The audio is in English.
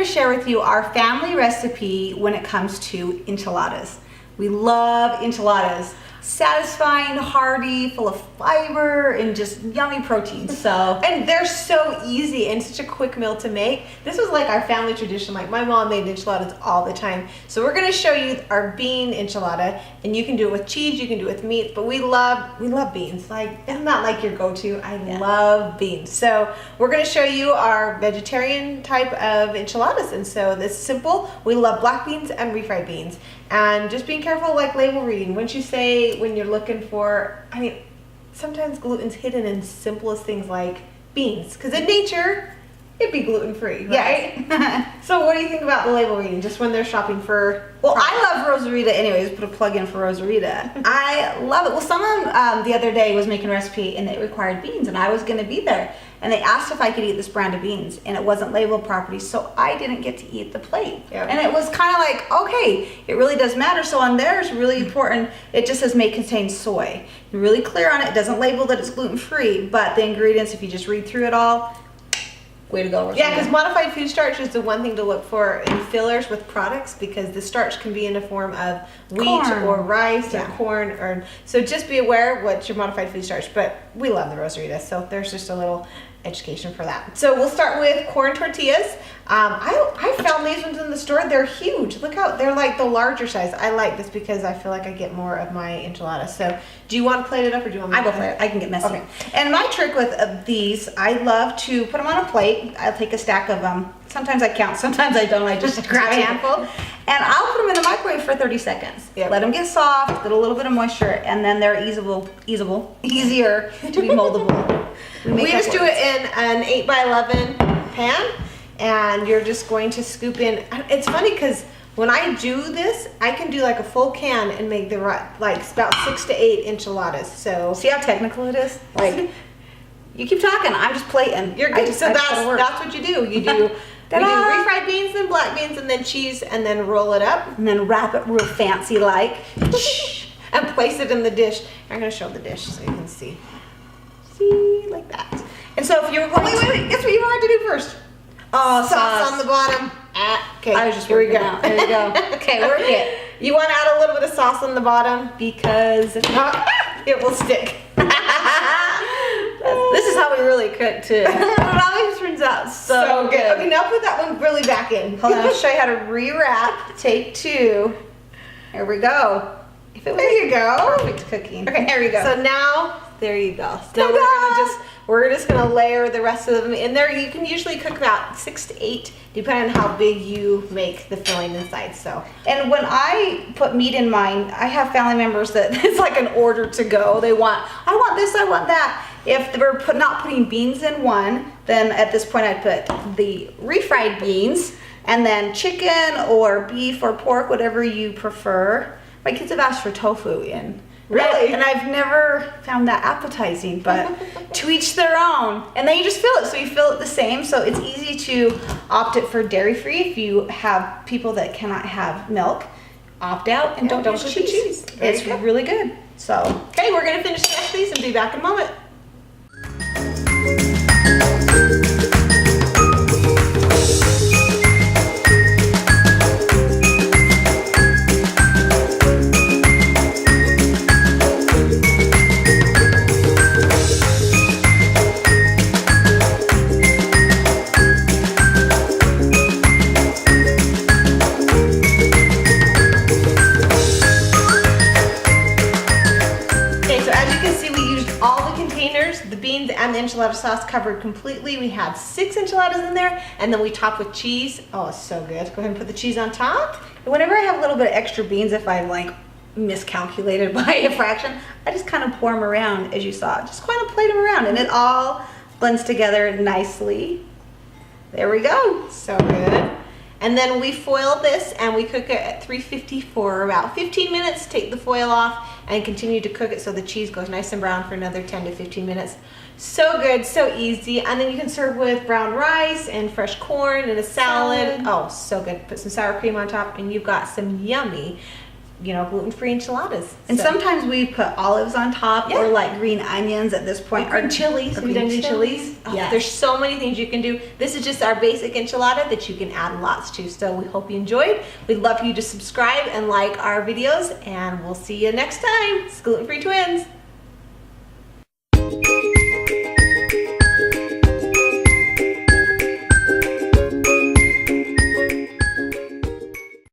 share with you our family recipe when it comes to enchiladas. We love enchiladas. Satisfying, hearty, full of fiber, and just yummy protein. So, and they're so easy and such a quick meal to make. This was like our family tradition. Like my mom made enchiladas all the time. So we're gonna show you our bean enchilada, and you can do it with cheese, you can do it with meat, but we love beans. Like, it's not like your go-to. I love beans. So we're gonna show you our vegetarian type of enchiladas. And so this is simple. We love black beans and refried beans. And just being careful, like label reading. Wouldn't you say when you're looking for, I mean, sometimes gluten's hidden in simplest things like beans. Because in nature, it'd be gluten-free, right? yes. So what do you think about the label reading, just when they're shopping for Well, products? I love Rosarita anyways, put a plug in for Rosarita. I love it. Well, someone the other day was making a recipe and it required beans and I was going to be there. And they asked if I could eat this brand of beans and it wasn't labeled properly, so I didn't get to eat the plate. Yep. And it was kind of like, okay, it really does matter. So on there is really important. It just says may contain soy. You're really clear on it. It doesn't label that it's gluten-free, but the ingredients, if you just read through it all, way to go. Yeah, because modified food starch is the one thing to look for in fillers with products, because the starch can be in the form of wheat or rice or corn. Or so just be aware what's your modified food starch. But we love the Rosarita, so there's just a little education for that. So we'll start with corn tortillas. I found these ones in the store. They're huge. Look how they're like the larger size. I like this because I feel like I get more of my enchiladas. So do you want to plate it up or do you want me to? I will plate it. I can get messy. Okay. And my trick with these, I love to put them on a plate. I'll take a stack of them. Sometimes I count, sometimes I don't. I just grab a handful. And I'll put them in the microwave for 30 seconds. Yep. Let them get soft, get a little bit of moisture, and then they're easier to be moldable. We just do it in an 8x11 pan, and you're just going to scoop in. It's funny because when I do this, I can do like a full can and make the like about 6 to 8 enchiladas. So see how technical it is? Like, you keep talking, I'm just plating. You're good. So that's what you do. You do. We do refried beans and black beans and then cheese and then roll it up. And then wrap it real fancy like. And place it in the dish. I'm going to show the dish so you can see. See, like that. And so if you were going wait. Guess what you wanted to do first? Oh, sauce on the bottom. Okay, I was just here we go. There you go. Okay, work it. You want to add a little bit of sauce on the bottom because if not, it will stick. This is how we really cook too. It always turns out so good. Okay, now put that one really back in. Hold on, I'll show you how to rewrap. Take 2. Here we go. There you go. Perfect cooking. Okay, there you go. So now, there you go. So we're just gonna layer the rest of them in there. You can usually cook about 6 to 8, depending on how big you make the filling inside. So, and when I put meat in mine, I have family members that it's like an order to go. I want this, I want that. If they were not putting beans in one, then at this point I'd put the refried beans and then chicken or beef or pork, whatever you prefer. My kids have asked for tofu in. Really? And I've never found that appetizing, but to each their own. And then you just fill it, so you fill it the same. So it's easy to opt it for dairy-free if you have people that cannot have milk. Opt out and don't use cheese. It's really good. So, okay, we're gonna finish the rest of these and be back in a moment. And the enchilada sauce covered completely. We had 6 enchiladas in there, and then we top with cheese. Oh, it's so good. Go ahead and put the cheese on top. And whenever I have a little bit of extra beans, if I like miscalculated by a fraction, I just kind of pour them around, as you saw. Just kind of plate them around, and it all blends together nicely. There we go. So good. And then we foil this and we cook it at 350 for about 15 minutes. Take the foil off and continue to cook it so the cheese goes nice and brown for another 10 to 15 minutes. So good, so easy. And then you can serve with brown rice and fresh corn and a salad. Oh, so good. Put some sour cream on top and you've got some yummy you know, gluten-free enchiladas. And So- sometimes we put olives on top, Yeah. or like green onions at this point, or chilies. or We've done green green chilies. Oh, Yes. There's so many things you can do. This is just our basic enchilada that you can add lots to. So we hope you enjoyed. We'd love for you to subscribe and like our videos, and we'll see you next time. It's Gluten-Free Twins.